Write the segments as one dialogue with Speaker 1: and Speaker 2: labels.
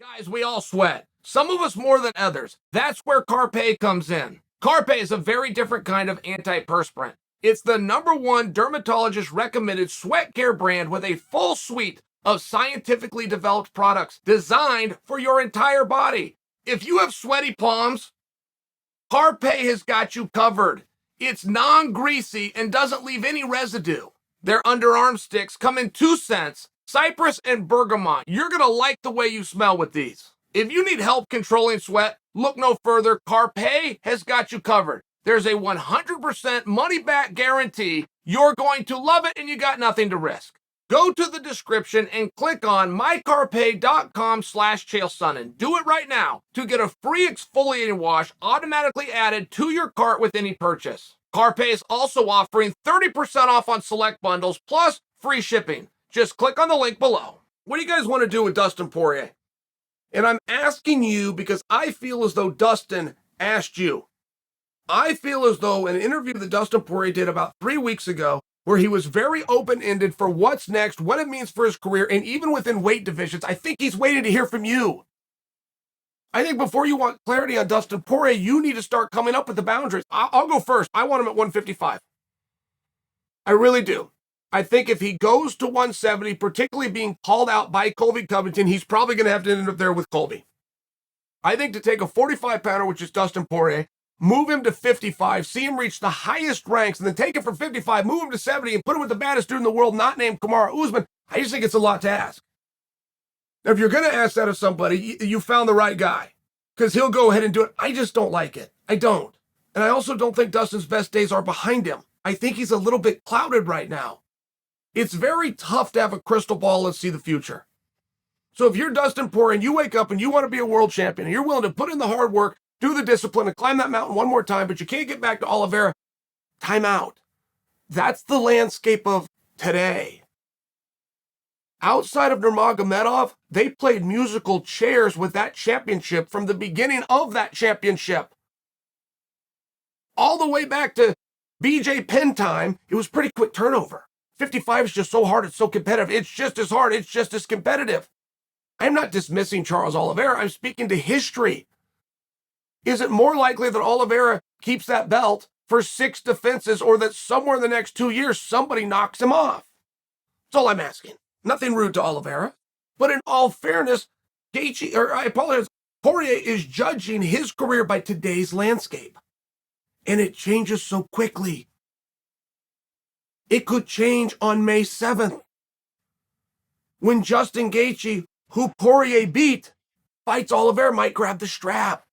Speaker 1: Guys, we all sweat. Some of us more than others. That's where Carpe comes in. Carpe is a very different kind of antiperspirant. It's the #1 dermatologist recommended sweat care brand with a full suite of scientifically developed products designed for your entire body. If you have sweaty palms, Carpe has got you covered. It's non-greasy and doesn't leave any residue. Their underarm sticks come in 2 scents, cypress and bergamot. You're going to like the way you smell with these. If you need help controlling sweat, look no further. Carpe has got you covered. There's a 100% money-back guarantee. You're going to love it and you got nothing to risk. Go to the description and click on mycarpe.com/Chael Sonnen. Do it right now to get a free exfoliating wash automatically added to your cart with any purchase. Carpe is also offering 30% off on select bundles plus free shipping. Just click on the link below. What do you guys want to do with Dustin Poirier? And I'm asking you because I feel as though Dustin asked you. I feel as though an interview that Dustin Poirier did about 3 weeks ago, where he was very open-ended for what's next, what it means for his career, and even within weight divisions, I think he's waiting to hear from you. I think before you want clarity on Dustin Poirier, you need to start coming up with the boundaries. I'll go first. I want him at 155. I really do. I think if he goes to 170, particularly being called out by Colby Covington, he's probably going to have to end up there with Colby. I think to take a 45-pounder, which is Dustin Poirier, move him to 55, see him reach the highest ranks, and then take him from 55, move him to 70, and put him with the baddest dude in the world, not named Kamaru Usman, I just think it's a lot to ask. Now, if you're going to ask that of somebody, you found the right guy, because he'll go ahead and do it. I just don't like it. I don't. And I also don't think Dustin's best days are behind him. I think he's a little bit clouded right now. It's very tough to have a crystal ball and see the future. So if you're Dustin Poirier and you wake up and you want to be a world champion and you're willing to put in the hard work, do the discipline, and climb that mountain one more time, but you can't get back to Oliveira, time out. That's the landscape of today. Outside of Nurmagomedov, they played musical chairs with that championship from the beginning of that championship. All the way back to BJ Penn time, it was pretty quick turnover. 55 is just so hard, it's so competitive. It's just as hard, it's just as competitive. I'm not dismissing Charles Oliveira, I'm speaking to history. Is it more likely that Oliveira keeps that belt for 6 defenses or that somewhere in the next 2 years somebody knocks him off? That's all I'm asking. Nothing rude to Oliveira. But in all fairness, Poirier is judging his career by today's landscape. And it changes so quickly. It could change on May 7th. When Justin Gaethje, who Poirier beat, fights Oliveira, might grab the strap.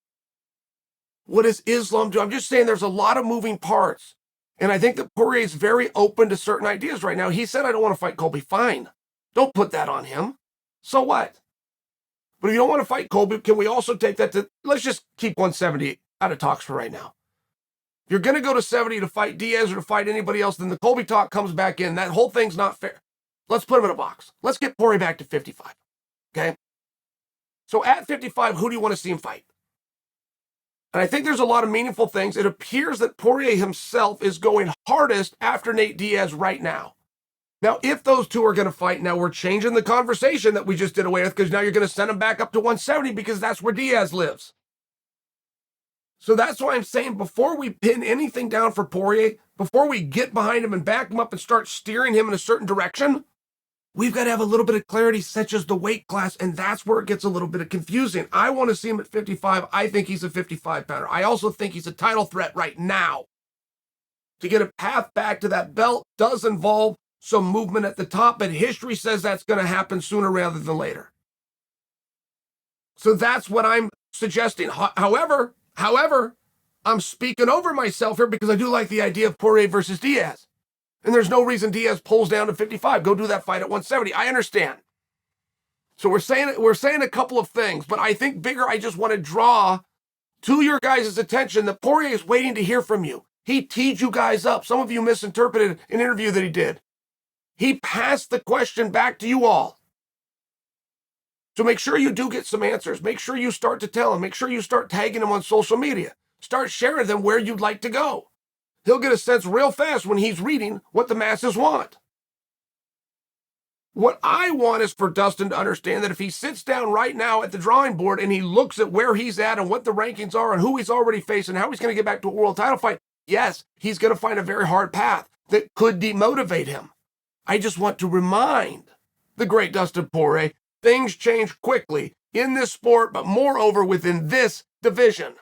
Speaker 1: What does Islam do? I'm just saying there's a lot of moving parts. And I think that Poirier is very open to certain ideas right now. He said, I don't want to fight Colby. Fine. Don't put that on him. So what? But if you don't want to fight Colby, can we also take that to, let's just keep 170 out of talks for right now. If you're going to go to 70 to fight Diaz or to fight anybody else, then the Colby talk comes back in. That whole thing's not fair. Let's put him in a box. Let's get Poirier back to 55. Okay? So at 55, who do you want to see him fight? And I think there's a lot of meaningful things. It appears that Poirier himself is going hardest after Nate Diaz right now. Now, if those two are going to fight, now we're changing the conversation that we just did away with, because now you're going to send him back up to 170 because that's where Diaz lives. So that's why I'm saying before we pin anything down for Poirier, before we get behind him and back him up and start steering him in a certain direction, we've got to have a little bit of clarity, such as the weight class, and that's where it gets a little bit of confusing. I want to see him at 55. I think he's a 55-pounder. I also think he's a title threat right now. To get a path back to that belt does involve some movement at the top, but history says that's going to happen sooner rather than later. So that's what I'm suggesting. However, I'm speaking over myself here because I do like the idea of Poirier versus Diaz. And there's no reason Diaz pulls down to 55. Go do that fight at 170. I understand. So we're saying a couple of things, but I think bigger, I just want to draw to your guys' attention that Poirier is waiting to hear from you. He teed you guys up. Some of you misinterpreted an interview that he did. He passed the question back to you all. So make sure you do get some answers. Make sure you start to tell him. Make sure you start tagging him on social media. Start sharing them where you'd like to go. He'll get a sense real fast when he's reading what the masses want. What I want is for Dustin to understand that if he sits down right now at the drawing board and he looks at where he's at and what the rankings are and who he's already facing, how he's going to get back to a world title fight, yes, he's going to find a very hard path that could demotivate him. I just want to remind the great Dustin Poirier, things change quickly in this sport, but moreover within this division.